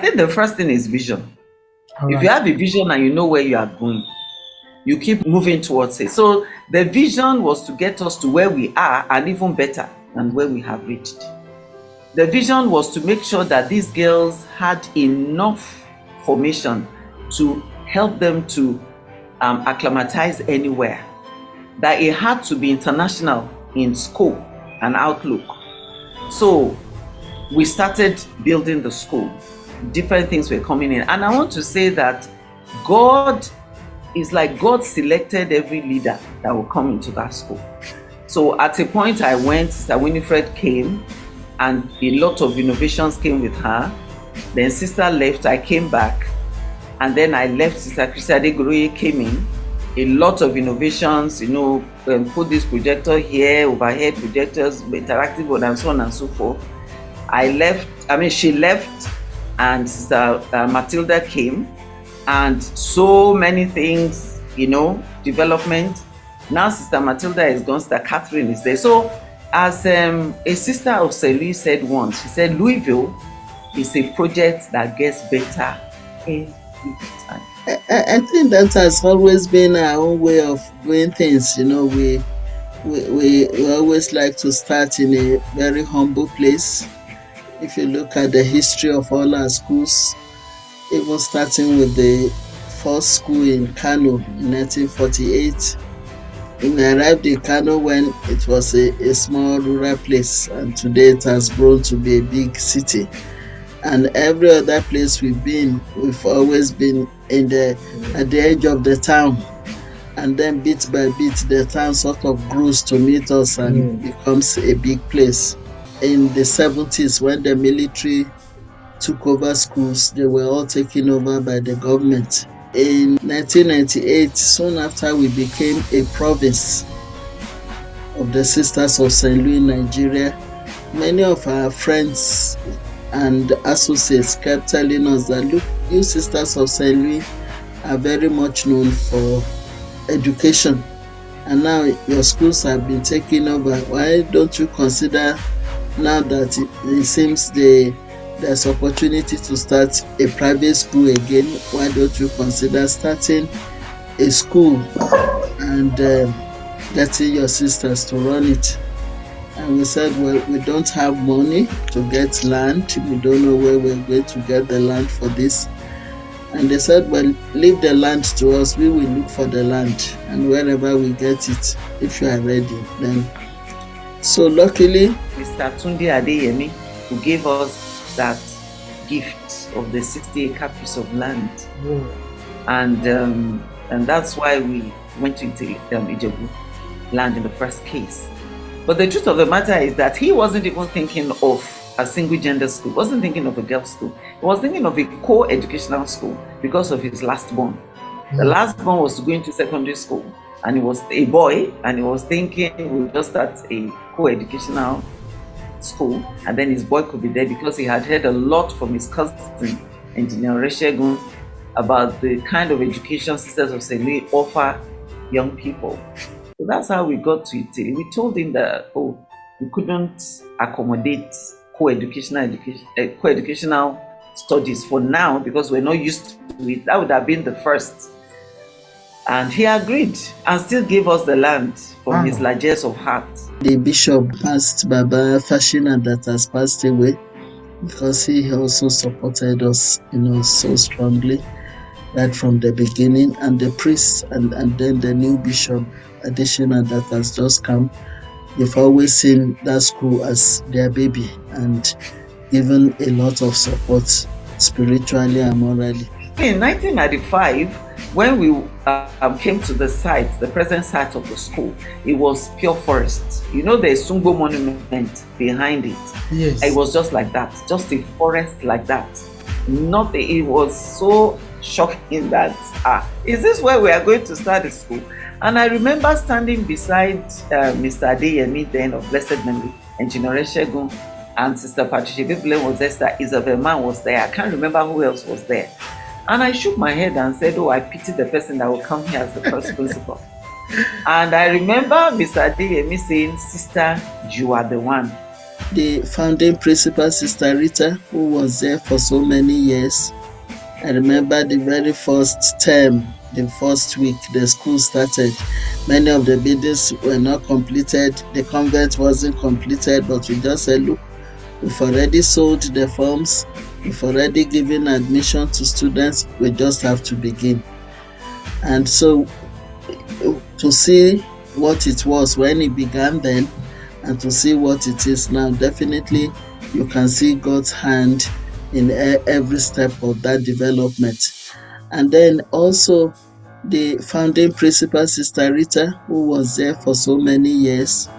think the first thing is vision. All If right. you have a vision and you know where you are going, you keep moving towards it. So the vision was to get us to where we are and even better than where we have reached. The vision was to make sure that these girls had enough formation to help them to acclimatize anywhere, that it had to be international in scope and outlook. So we started building the school. Different things were coming in. And I want to say that God is like God selected every leader that will come into that school. So at a point I went, Sister Winifred came, and a lot of innovations came with her. Then Sister left, I came back, and then I left. Sister Christa Adeguroye came in. A lot of innovations, put this projector here, overhead projectors, interactive board, and so on and so forth. She left, and Sister Matilda came, and so many things, development. Now Sister Matilda is gone, Sister Catherine is there. So as a sister of St. Louis said once, she said, Louisville is a project that gets better every time. I think that has always been our own way of doing things. We always like to start in a very humble place. If you look at the history of all our schools, even starting with the first school in Kano in 1948, we arrived in Kano when it was a small rural place, and today it has grown to be a big city. And every other place we've been, we've always been at the edge of the town. And then bit by bit, the town sort of grows to meet us and becomes a big place. In the 70s, when the military took over schools, they were all taken over by the government. In 1998, soon after we became a province of the Sisters of St. Louis, Nigeria, many of our friends and associates kept telling us that, look, you Sisters of St. Louis are very much known for education, and now your schools have been taken over. Why don't you consider, now that it seems there's opportunity to start a private school again, why don't you consider starting a school and getting your sisters to run it? And we said, well, we don't have money to get land. We don't know where we're going to get the land for this. And they said, well, leave the land to us. We will look for the land. And wherever we get it, if you are ready, then. So luckily, Mr. Tunde Adeyemi, who gave us that gift of the 60-acre piece of land. And that's why we went to Ijebu land in the first case. But the truth of the matter is that he wasn't even thinking of a single gender school, wasn't thinking of a girls' school. He was thinking of a co-educational school because of his last born. The last born was going to secondary school, and he was a boy, and he was thinking we'll just start a co-educational school, and then his boy could be there, because he had heard a lot from his cousin, Engineer Reshegun, about the kind of education Sisters of St. Louis offer young people. So that's how we got to Italy. We told him that, we couldn't accommodate co-educational studies for now because we're not used to it. That would have been the first. And he agreed and still gave us the land from his largesse of heart. The bishop passed Baba Fashina, that has passed away, because he also supported us, so strongly right from the beginning, and the priest and then the new bishop Additional that has just come. They've always seen that school as their baby and given a lot of support spiritually and morally. In 1995, when we came to the site, the present site of the school, it was pure forest. There's Sungbo monument behind it. Yes. It was just like that, just a forest like that. It was so shocking that, is this where we are going to start the school? And I remember standing beside Mr. Adeyemi, then of blessed memory, Engineer Reshegun, and Sister Patricia Bibele was there, Sister Isabel Man was there. I can't remember who else was there. And I shook my head and said, I pity the person that will come here as the first principal. And I remember Mr. Adeyemi saying, Sister, you are the one. the founding principal, Sister Rita, who was there for so many years. I remember the very first term, the first week the school started. Many of the buildings were not completed. The convent wasn't completed, but we just said, look, we've already sold the forms. We've already given admission to students. We just have to begin. And so to see what it was when it began then and to see what it is now, definitely you can see God's hand in every step of that development. And then also the founding principal, Sister Rita, who was there for so many years,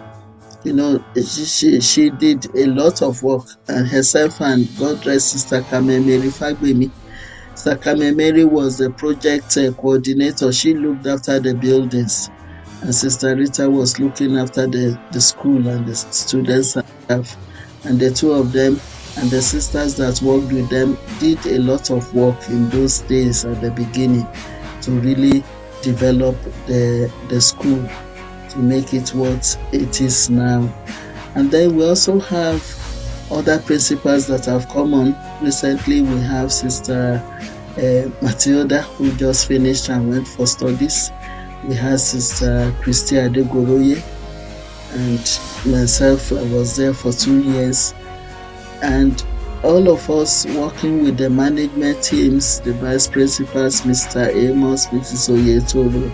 she did a lot of work, and herself and God rest Sister Kamemeri Fagbemi. Sister Kamemeri was the project coordinator. She looked after the buildings, and Sister Rita was looking after the school and the students and staff. And the two of them and the sisters that worked with them did a lot of work in those days at the beginning to really develop the school to make it what it is now. And then we also have other principals that have come on. Recently, we have Sister Matilda, who just finished and went for studies. We have Sister Christy Adegoroye, and myself, I was there for 2 years. And all of us working with the management teams, the vice principals, Mr. Amos, Mrs. Oyetoro,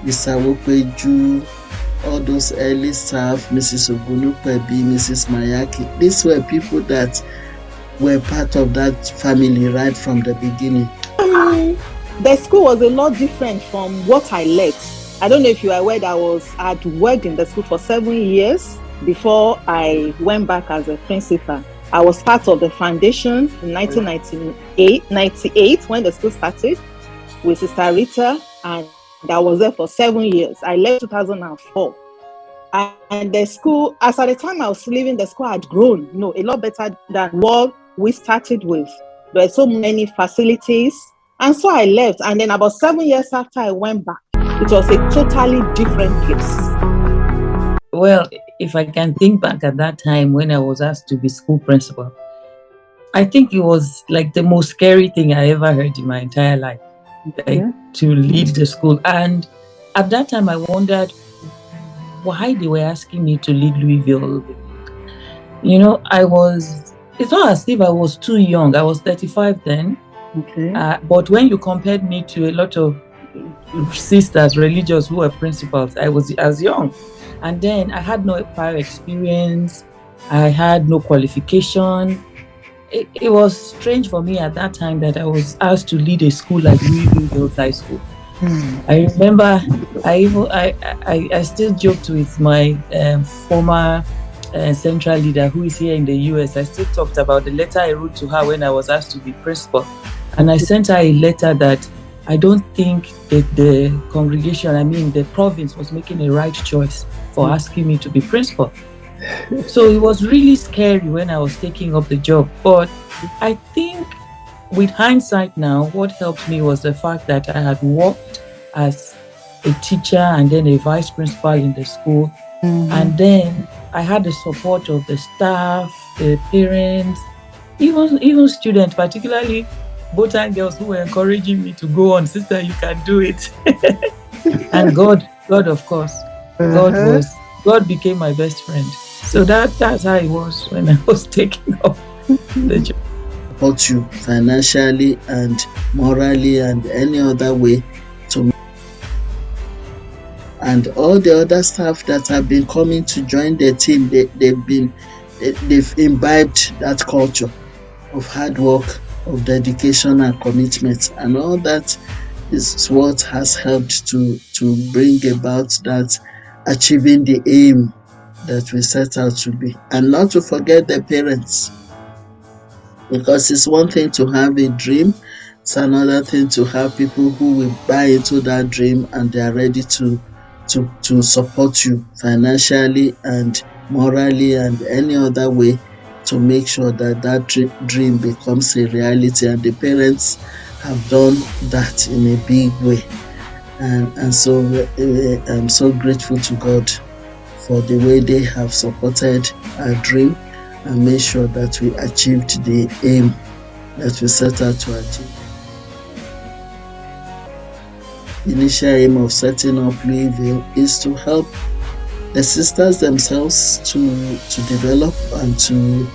Mr. Wopeju, all those early staff, Mrs. Ogunupebi, Mrs. Mayaki. These were people that were part of that family right from the beginning. The school was a lot different from what I left. I don't know if you are aware that I'd worked in the school for 7 years before I went back as a principal. I was part of the foundation in 1998 when the school started with Sister Rita, and I was there for 7 years. I left 2004. And the school, as at the time I was leaving, the school had grown, a lot better than what we started with. There were so many facilities. And so I left. And then about 7 years after I went back, it was a totally different place. Well, if I can think back at that time when I was asked to be school principal, I think it was like the most scary thing I ever heard in my entire life, to lead the school. And at that time, I wondered why they were asking me to lead Louisville. It's not as if I was too young. I was 35 then. Okay. But when you compared me to a lot of sisters, religious, who were principals, I was young. And then I had no prior experience. I had no qualification. It was strange for me at that time that I was asked to lead a school like Louisville Girls High School. I remember I still joked with my former central leader, who is here in the US. I still talked about the letter I wrote to her when I was asked to be principal. And I sent her a letter that I don't think that the congregation, the province, was making a right choice for asking me to be principal. So it was really scary when I was taking up the job. But I think with hindsight now, what helped me was the fact that I had worked as a teacher and then a vice principal in the school. And then I had the support of the staff, the parents, even students, particularly Botan girls, who were encouraging me to go on. Sister, you can do it. And God, of course, God became my best friend. So that's how it was when I was taking up the job. Support you financially and morally and any other way and all the other staff that have been coming to join the team, they've imbibed that culture of hard work, of dedication and commitment, and all that is what has helped to bring about that achieving the aim that we set out to be. And not to forget the parents, because it's one thing to have a dream, it's another thing to have people who will buy into that dream and they are ready to support you financially and morally and any other way to make sure that that dream becomes a reality. And the parents have done that in a big way. And so I'm so grateful to God for the way they have supported our dream and make sure that we achieved the aim that we set out to achieve. The initial aim of setting up Louisville is to help the sisters themselves to develop and to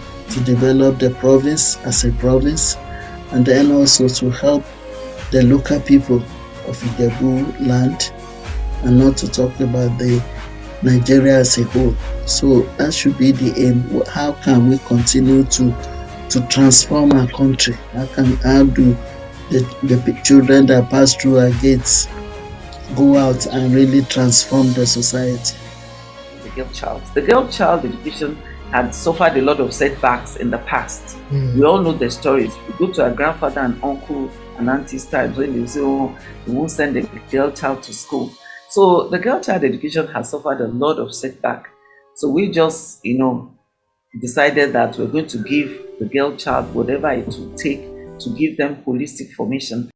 develop the province as a province, and then also to help the local people of Ijebu land, and not to talk about the Nigeria as a whole. So that should be the aim. How can we continue to transform our country? How do the children that pass through our gates go out and really transform the society? The girl child education had suffered a lot of setbacks in the past. We all know the stories. We go to our grandfather and uncle and auntie's times when they say, oh, we won't send the girl child to school. So the girl child education has suffered a lot of setback. So we just, decided that we're going to give the girl child whatever it will take to give them holistic formation.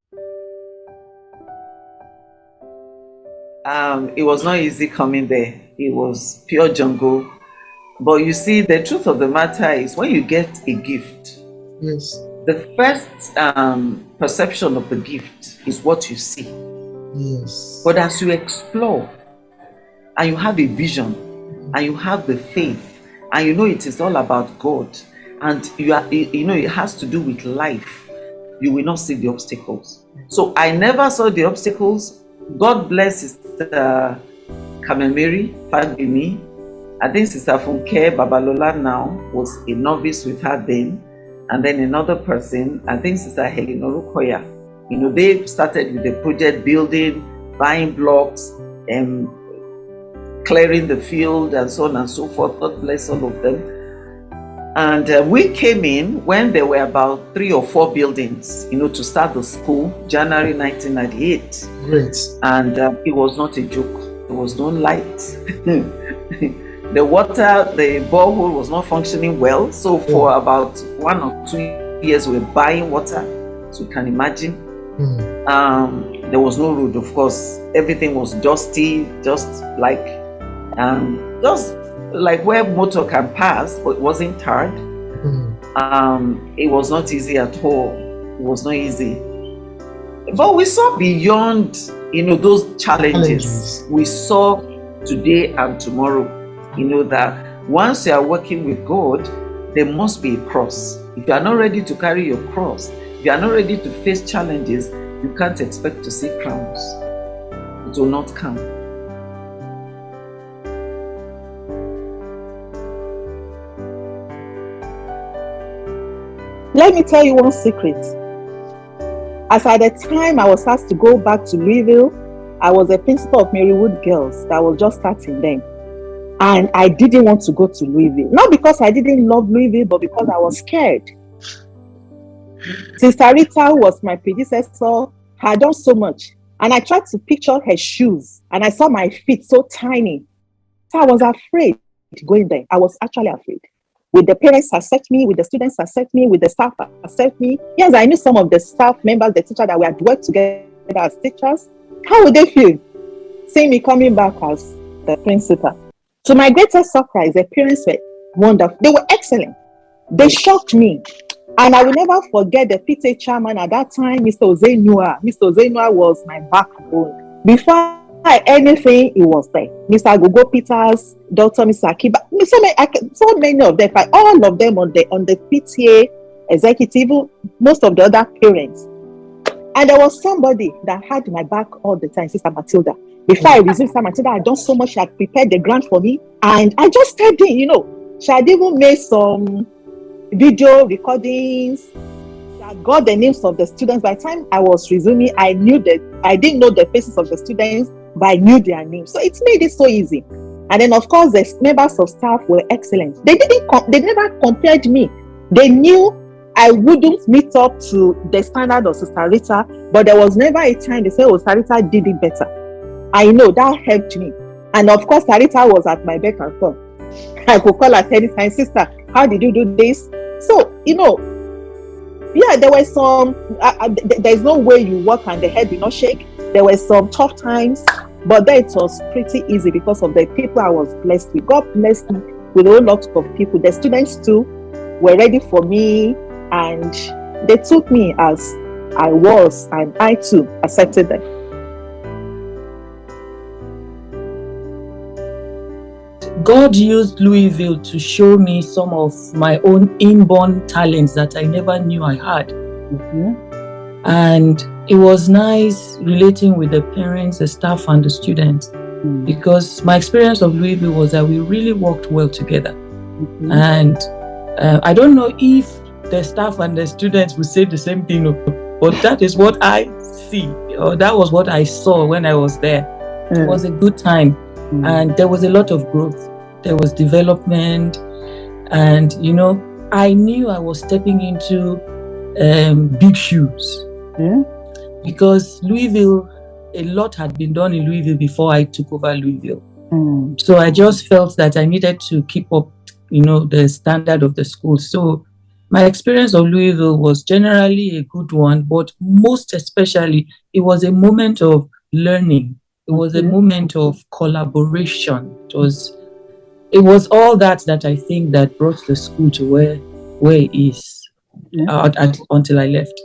It was not easy coming there. It was pure jungle. But you see, the truth of the matter is when you get a gift, Yes. the first perception of the gift is what you see. Yes. But as you explore and you have a vision and you have the faith and you know it is all about God and it has to do with life, you will not see the obstacles. So I never saw the obstacles. God bless Sister Kamel Mary Fagbemi. I think Sister Funke Babalola now was a novice with her then. And then another person, I think Sister Helen Orukoya. They started with the project building, buying blocks, and clearing the field and so on and so forth. God bless all of them. And we came in when there were about 3 or 4 buildings, to start the school, January 1998. Great. And it was not a joke. There was no light. The water, the borehole was not functioning well. So for about 1 or 2 years, we were buying water. So you can imagine. There was no road, of course. Everything was dusty, just like where motor can pass, but it wasn't tarred. It was not easy at all. It was not easy. But we saw beyond, those challenges. We saw today and tomorrow, that once you are working with God, there must be a cross. If you are not ready to carry your cross, if you are not ready to face challenges, you can't expect to see crowns. It will not come. Let me tell you one secret. As at the time I was asked to go back to Louisville, I was a principal of Marywood Girls that was just starting then. And I didn't want to go to Louisville. Not because I didn't love Louisville, but because I was scared. Sister Rita, who was my predecessor, had done so much. And I tried to picture her shoes. And I saw my feet so tiny. So I was afraid going there. I was actually afraid. With the parents accept me, with the students accept me, with the staff accept me. Yes, I knew some of the staff members, the teachers that we had worked together as teachers. How would they feel seeing me coming back as the principal? To my greatest surprise, the parents were wonderful. They were excellent. They shocked me. And I will never forget the PTA chairman at that time, Mr. Ozenua. Mr. Ozenua was my backbone. Before anything, he was there. Mr. Gogo Peters, Dr. Mr. Akiba, so many of them, all of them on the PTA executive, most of the other parents. And there was somebody that had my back all the time, Sister Matilda. Before I resumed, Sister Matilda had done so much. She had prepared the grant for me. And I just stepped in, She had even made some video recordings. She had got the names of the students. By the time I was resuming, I didn't know the faces of the students, but I knew their names. So it made it so easy. And then, of course, the members of staff were excellent. They never compared me. They knew I wouldn't meet up to the standard of Sister Rita, but there was never a time they said, oh, Sister Rita did it better. I know that helped me. And of course, Sister Rita was at my beck and call. I could call her anytime, sister, how did you do this? So, there were some, there's no way you walk and the head will not shake. There were some tough times, but then it was pretty easy because of the people I was blessed with. God blessed me with a whole lot of people, the students too. were ready for me, and they took me as I was, and I too accepted them. God used Louisville to show me some of my own inborn talents that I never knew I had. Mm-hmm. And it was nice relating with the parents, the staff, and the students, because my experience of Louisville was that we really worked well together. Mm-hmm. And I don't know if the staff and the students will say the same thing, but that is what I see, or that was what I saw when I was there. It was a good time, and there was a lot of growth. There was development, and I knew I was stepping into big shoes, because Louisville, a lot had been done in Louisville before I took over Louisville. So I just felt that I needed to keep up, the standard of the school. So my experience of Louisville was generally a good one, but most especially, it was a moment of learning. It was a moment of collaboration. It was all that I think that brought the school to where it is until I left.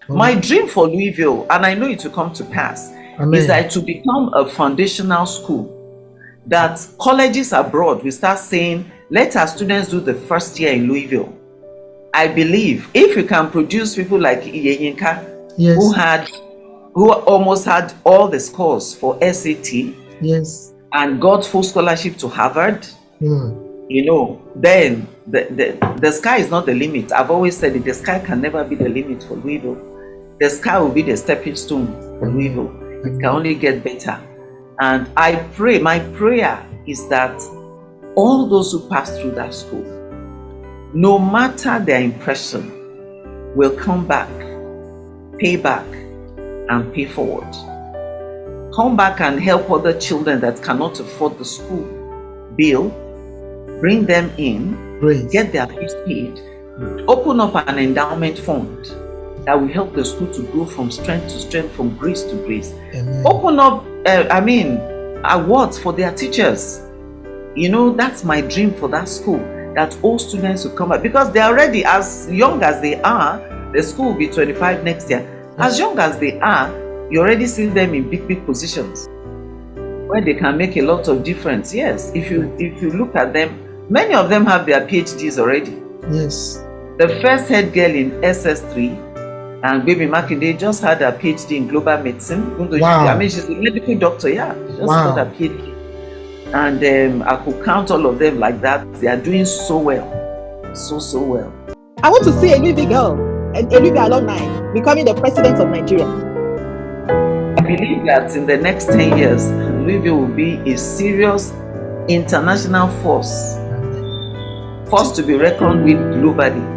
My dream for Louisville, and I know it will come to pass, is that to become a foundational school, that colleges abroad will start saying, let our students do the first year in Louisville. I believe if you can produce people like Iyeyinka, who almost had all the scores for SAT, and got full scholarship to Harvard, then the sky is not the limit. I've always said it, the sky can never be the limit for Louisville. The sky will be the stepping stone for Louisville. It can only get better. And I pray, my prayer is that all those who pass through that school, no matter their impression, will come back, pay back, and pay forward. Come back and help other children that cannot afford the school bill, bring them in, get their fees paid, open up an endowment fund that will help the school to grow from strength to strength, from grace to grace. Open up, awards for their teachers. That's my dream for that school, that all students will come back, because they're already, as young as they are, the school will be 25 next year. As young as they are, you already see them in big positions where they can make a lot of difference. Yes, if you look at them, many of them have their PhDs already. Yes. The first head girl in SS3, and Baby Makinde, just had a PhD in global medicine. Wow. She's a medical doctor. Yeah, she just got a PhD. And I could count all of them like that. They are doing so well, so well. I want to see a Louisville girl, a Louisville alumni, becoming the president of Nigeria. I believe that in the next 10 years, Louisville will be a serious international force to be reckoned with globally.